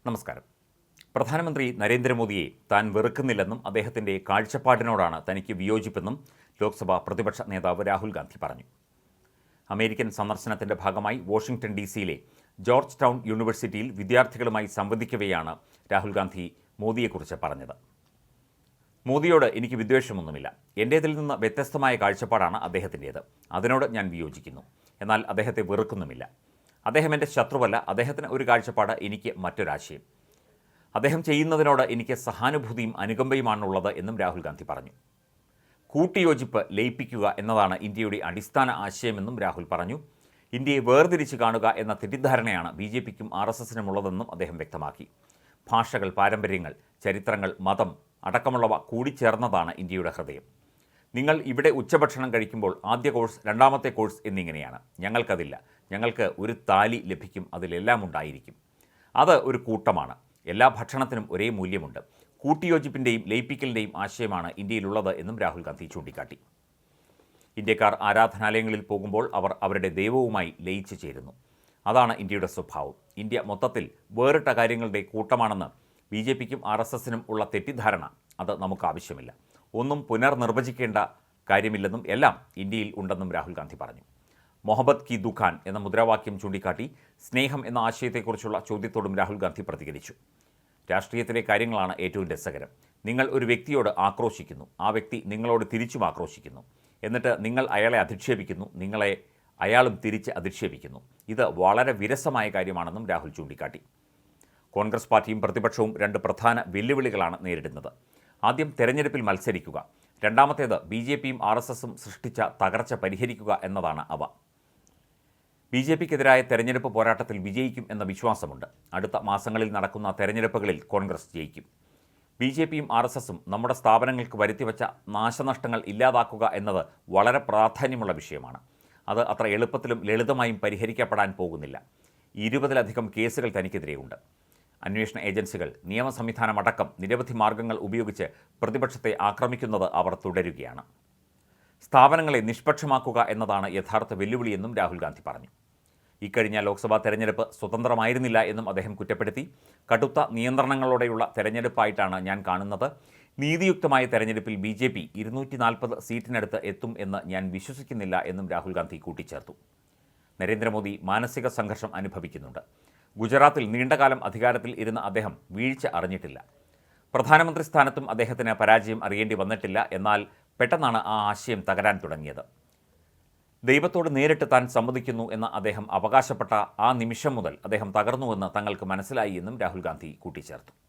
നമസ്കാരം. പ്രധാനമന്ത്രി നരേന്ദ്രമോദിയെ താൻ വെറുക്കുന്നില്ലെന്നും അദ്ദേഹത്തിൻ്റെ കാഴ്ചപ്പാടിനോടാണ് തനിക്ക് വിയോജിപ്പെന്നും ലോക്സഭാ പ്രതിപക്ഷ നേതാവ് രാഹുൽ ഗാന്ധി പറഞ്ഞു. അമേരിക്കൻ സന്ദർശനത്തിൻ്റെ ഭാഗമായി വാഷിംഗ്ടൺ DC-യിലെ ജോർജ് ടൗൺ യൂണിവേഴ്സിറ്റിയിൽ വിദ്യാർത്ഥികളുമായി സംവദിക്കവെയാണ് രാഹുൽ ഗാന്ധി മോദിയെക്കുറിച്ച് പറഞ്ഞത്. മോദിയോട് എനിക്ക് വിദ്വേഷമൊന്നുമില്ല. എൻ്റേതിൽ നിന്ന് വ്യത്യസ്തമായ കാഴ്ചപ്പാടാണ് അദ്ദേഹത്തിൻ്റേത്. അതിനോട് ഞാൻ വിയോജിക്കുന്നു. എന്നാൽ അദ്ദേഹത്തെ വെറുക്കുന്നുമില്ല. അദ്ദേഹം എൻ്റെ ശത്രുവല്ല. അദ്ദേഹത്തിന് ഒരു കാഴ്ചപ്പാട്, എനിക്ക് മറ്റൊരാശയം. അദ്ദേഹം ചെയ്യുന്നതിനോട് എനിക്ക് സഹാനുഭൂതിയും അനുകമ്പയുമാണുള്ളത് എന്നും രാഹുൽ ഗാന്ധി പറഞ്ഞു. കൂട്ടിയോജിപ്പ് ലയിപ്പിക്കുക എന്നതാണ് ഇന്ത്യയുടെ അടിസ്ഥാന ആശയമെന്നും രാഹുൽ പറഞ്ഞു. ഇന്ത്യയെ വേർതിരിച്ച് കാണുക എന്ന തെറ്റിദ്ധാരണയാണ് BJPക്കും RSSനും ഉള്ളതെന്നും അദ്ദേഹം വ്യക്തമാക്കി. ഭാഷകൾ, പാരമ്പര്യങ്ങൾ, ചരിത്രങ്ങൾ, മതം അടക്കമുള്ളവ കൂടിച്ചേർന്നതാണ് ഇന്ത്യയുടെ ഹൃദയം. നിങ്ങൾ ഇവിടെ ഉച്ചഭക്ഷണം കഴിക്കുമ്പോൾ ആദ്യ കോഴ്സ്, രണ്ടാമത്തെ കോഴ്സ് എന്നിങ്ങനെയാണ്. ഞങ്ങൾക്കതില്ല. ഞങ്ങൾക്ക് ഒരു താലി ലഭിക്കും, അതിലെല്ലാം ഉണ്ടായിരിക്കും. അത് ഒരു കൂട്ടമാണ്. എല്ലാ ഭക്ഷണത്തിനും ഒരേ മൂല്യമുണ്ട്. കൂട്ടിയോജിപ്പിൻ്റെയും ലയിപ്പിക്കലിൻ്റെയും ആശയമാണ് ഇന്ത്യയിലുള്ളത് എന്നും രാഹുൽ ഗാന്ധി ചൂണ്ടിക്കാട്ടി. ഇന്ത്യക്കാർ ആരാധനാലയങ്ങളിൽ പോകുമ്പോൾ അവർ അവരുടെ ദൈവവുമായി ലയിച്ചു ചേരുന്നു. അതാണ് ഇന്ത്യയുടെ സ്വഭാവം. ഇന്ത്യ മൊത്തത്തിൽ വേറിട്ട കാര്യങ്ങളുടെ കൂട്ടമാണെന്ന് BJPക്കും RSSനും ഉള്ള തെറ്റിദ്ധാരണ, അത് നമുക്ക് ആവശ്യമില്ല. ഒന്നും പുനർനിർവചിക്കേണ്ട കാര്യമില്ലെന്നും എല്ലാം ഇന്ത്യയിൽ ഉണ്ടെന്നും രാഹുൽ ഗാന്ധി പറഞ്ഞു. മൊഹബത്ത് കി ദുഖാൻ എന്ന മുദ്രാവാക്യം ചൂണ്ടിക്കാട്ടി സ്നേഹം എന്ന ആശയത്തെക്കുറിച്ചുള്ള ചോദ്യത്തോടും രാഹുൽ ഗാന്ധി പ്രതികരിച്ചു. രാഷ്ട്രീയത്തിലെ കാര്യങ്ങളാണ് ഏറ്റവും രസകരം. നിങ്ങൾ ഒരു വ്യക്തിയോട് ആക്രോശിക്കുന്നു, ആ വ്യക്തി നിങ്ങളോട് തിരിച്ചും ആക്രോശിക്കുന്നു. എന്നിട്ട് നിങ്ങൾ അയാളെ അധിക്ഷേപിക്കുന്നു, നിങ്ങളെ അയാളും തിരിച്ച് അധിക്ഷേപിക്കുന്നു. ഇത് വളരെ വിരസമായ കാര്യമാണെന്നും രാഹുൽ ചൂണ്ടിക്കാട്ടി. കോൺഗ്രസ് പാർട്ടിയും പ്രതിപക്ഷവും രണ്ട് പ്രധാന വെല്ലുവിളികളാണ് നേരിടുന്നത്. ആദ്യം തെരഞ്ഞെടുപ്പിൽ മത്സരിക്കുക, രണ്ടാമത്തേത് BJPയും RSSും സൃഷ്ടിച്ച തകർച്ച പരിഹരിക്കുക എന്നതാണ് അവ. BJPക്കെതിരായ തെരഞ്ഞെടുപ്പ് പോരാട്ടത്തിൽ വിജയിക്കും എന്ന വിശ്വാസമുണ്ട്. അടുത്ത മാസങ്ങളിൽ നടക്കുന്ന തെരഞ്ഞെടുപ്പുകളിൽ കോൺഗ്രസ് ജയിക്കും. BJPയും RSSും നമ്മുടെ സ്ഥാപനങ്ങൾക്ക് വരുത്തിവെച്ച നാശനഷ്ടങ്ങൾ ഇല്ലാതാക്കുക എന്നത് വളരെ പ്രാധാന്യമുള്ള വിഷയമാണ്. അത് അത്ര എളുപ്പത്തിലും ലളിതമായും പരിഹരിക്കപ്പെടാൻ പോകുന്നില്ല. 20-ലധികം കേസുകൾ തനിക്കെതിരെയുണ്ട്. അന്വേഷണ ഏജൻസികൾ, നിയമ സംവിധാനമടക്കം നിരവധി മാർഗങ്ങൾ ഉപയോഗിച്ച് പ്രതിപക്ഷത്തെ ആക്രമിക്കുന്നത് അവർ തുടരുകയാണ്. സ്ഥാപനങ്ങളെ നിഷ്പക്ഷമാക്കുക എന്നതാണ് യഥാർത്ഥ വെല്ലുവിളിയെന്നും രാഹുൽ ഗാന്ധി പറഞ്ഞു. ഇക്കഴിഞ്ഞ ലോക്സഭാ തെരഞ്ഞെടുപ്പ് സ്വതന്ത്രമായിരുന്നില്ല എന്നും അദ്ദേഹം കുറ്റപ്പെടുത്തി. കടുത്ത നിയന്ത്രണങ്ങളോടെയുള്ള തെരഞ്ഞെടുപ്പായിട്ടാണ് ഞാൻ കാണുന്നത്. നീതിയുക്തമായ തെരഞ്ഞെടുപ്പിൽ BJP 240 സീറ്റിനടുത്ത് എത്തും എന്ന് ഞാൻ വിശ്വസിക്കുന്നില്ല എന്നും രാഹുൽ ഗാന്ധി കൂട്ടിച്ചേർത്തു. നരേന്ദ്രമോദി മാനസിക സംഘർഷം അനുഭവിക്കുന്നുണ്ട്. ഗുജറാത്തിൽ നീണ്ടകാലം അധികാരത്തിൽ ഇരുന്ന അദ്ദേഹം വീഴ്ച അറിഞ്ഞിട്ടില്ല. പ്രധാനമന്ത്രി സ്ഥാനത്തും അദ്ദേഹത്തിന് പരാജയം അറിയേണ്ടി വന്നിട്ടില്ല. എന്നാൽ പെട്ടെന്നാണ് ആ ആശയം തകരാൻ തുടങ്ങിയത്. ദൈവത്തോട് നേരിട്ട് താൻ സമ്മതിക്കുന്നു എന്ന് അദ്ദേഹം അവകാശപ്പെട്ട ആ നിമിഷം മുതൽ അദ്ദേഹം തകർന്നുവെന്ന് തങ്ങൾക്ക് മനസ്സിലായി എന്നും രാഹുൽ ഗാന്ധി കൂട്ടിച്ചേർത്തു.